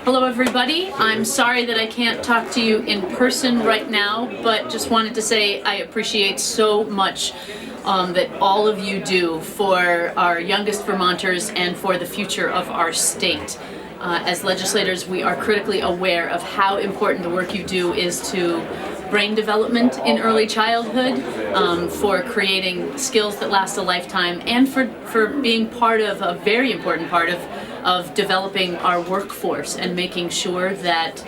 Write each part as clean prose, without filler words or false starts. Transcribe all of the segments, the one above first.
Hello everybody. I'm sorry that I can't talk to you in person right now, but just wanted to say I appreciate so much that all of you do for our youngest Vermonters and for the future of our state. As legislators, we are critically aware of how important the work you do is to brain development in early childhood, for creating skills that last a lifetime, and for being part of a very important part of developing our workforce and making sure that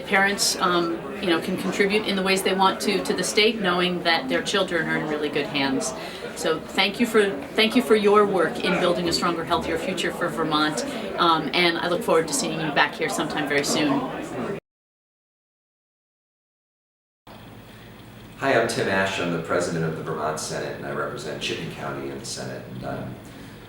parents can contribute in the ways they want to the state, knowing that their children are in really good hands. So thank you for your work in building a stronger, healthier future for Vermont, and I look forward to seeing you back here sometime very soon. Hi, I'm Tim Ash. I'm the president of the Vermont Senate, and I represent Chipping County in the Senate. And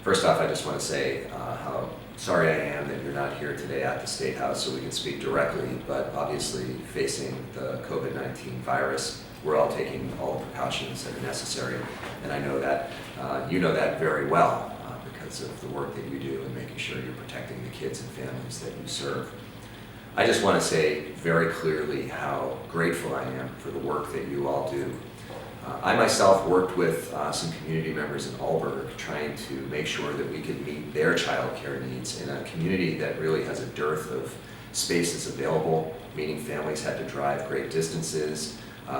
first off, I just want to say how sorry I am that you're not here today at the State House so we can speak directly, but obviously facing the COVID-19 virus, we're all taking all the precautions that are necessary, and I know that you know that very well because of the work that you do in making sure you're protecting the kids and families that you serve. I just want to say very clearly how grateful I am for the work that you all do. I myself worked with some community members in Alberg trying to make sure that we could meet their child care needs in a community that really has a dearth of spaces available, meaning families had to drive great distances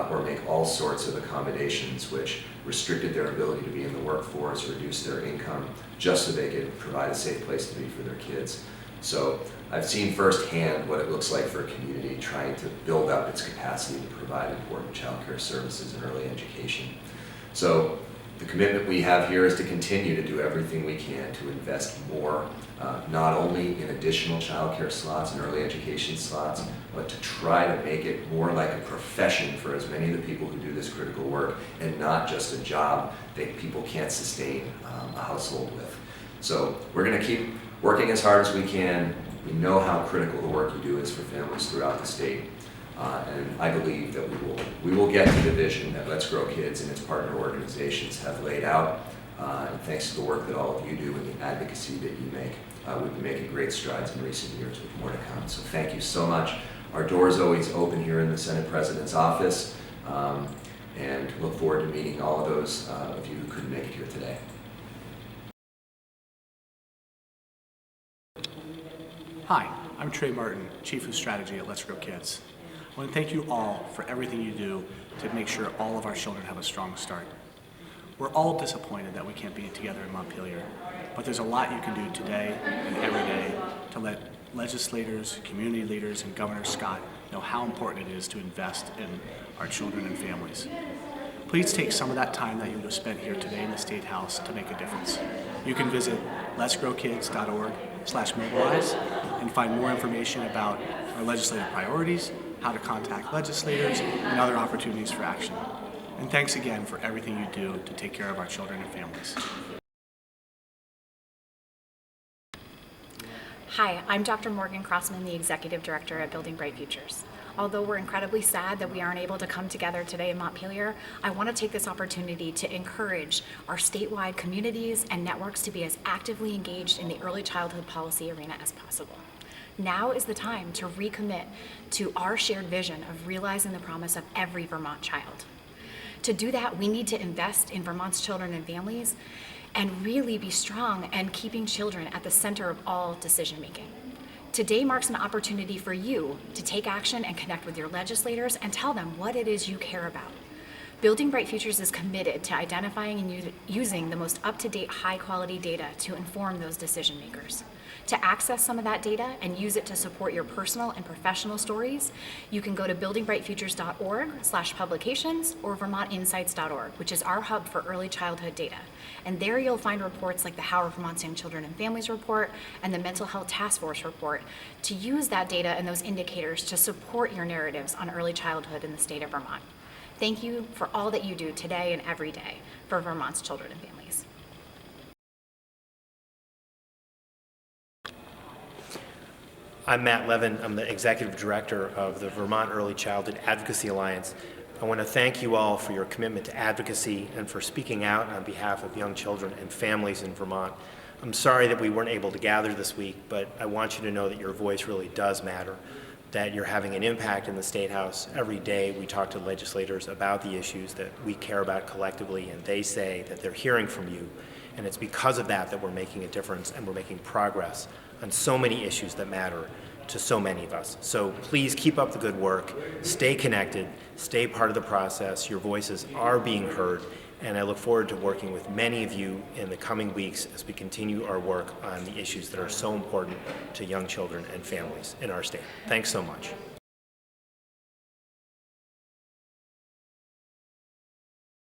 or make all sorts of accommodations which restricted their ability to be in the workforce, reduced their income, just so they could provide a safe place to be for their kids. So I've seen firsthand what it looks like for a community trying to build up its capacity to provide important child care services and early education. So the commitment we have here is to continue to do everything we can to invest more, not only in additional child care slots and early education slots, but to try to make it more like a profession for as many of the people who do this critical work and not just a job that people can't sustain a household with. So we're going to keep working as hard as we can. We know how critical the work you do is for families throughout the state, and I believe that we will get to the vision that Let's Grow Kids and its partner organizations have laid out, and thanks to the work that all of you do and the advocacy that you make. We've been making great strides in recent years with more to come, so thank you so much. Our door is always open here in the Senate President's office, and look forward to meeting all of those of you who couldn't make it here today. Hi, I'm Trey Martin, Chief of Strategy at Let's Grow Kids. I want to thank you all for everything you do to make sure all of our children have a strong start. We're all disappointed that we can't be together in Montpelier, but there's a lot you can do today and every day to let legislators, community leaders, and Governor Scott know how important it is to invest in our children and families. Please take some of that time that you would have spent here today in the State House to make a difference. You can visit letsgrowkids.org/mobilize and find more information about our legislative priorities, how to contact legislators, and other opportunities for action. And thanks again for everything you do to take care of our children and families. Hi, I'm Dr. Morgan Crossman, the Executive Director at Building Bright Futures. Although we're incredibly sad that we aren't able to come together today in Montpelier, I want to take this opportunity to encourage our statewide communities and networks to be as actively engaged in the early childhood policy arena as possible. Now is the time to recommit to our shared vision of realizing the promise of every Vermont child. To do that, we need to invest in Vermont's children and families and really be strong and keeping children at the center of all decision making. Today marks an opportunity for you to take action and connect with your legislators and tell them what it is you care about. Building Bright Futures is committed to identifying and using the most up-to-date, high-quality data to inform those decision makers. To access some of that data and use it to support your personal and professional stories, you can go to buildingbrightfutures.org/publications or vermontinsights.org, which is our hub for early childhood data. And there you'll find reports like the How Are Vermont's Young Children and Families report and the Mental Health Task Force report to use that data and those indicators to support your narratives on early childhood in the state of Vermont. Thank you for all that you do today and every day for Vermont's children and families. I'm Matt Levin. I'm the Executive Director of the Vermont Early Childhood Advocacy Alliance. I want to thank you all for your commitment to advocacy and for speaking out on behalf of young children and families in Vermont. I'm sorry that we weren't able to gather this week, but I want you to know that your voice really does matter, that you're having an impact in the State House. Every day we talk to legislators about the issues that we care about collectively, and they say that they're hearing from you. And it's because of that that we're making a difference and we're making progress on so many issues that matter to so many of us. So please keep up the good work, stay connected, stay part of the process. Your voices are being heard, and I look forward to working with many of you in the coming weeks as we continue our work on the issues that are so important to young children and families in our state. Thanks so much.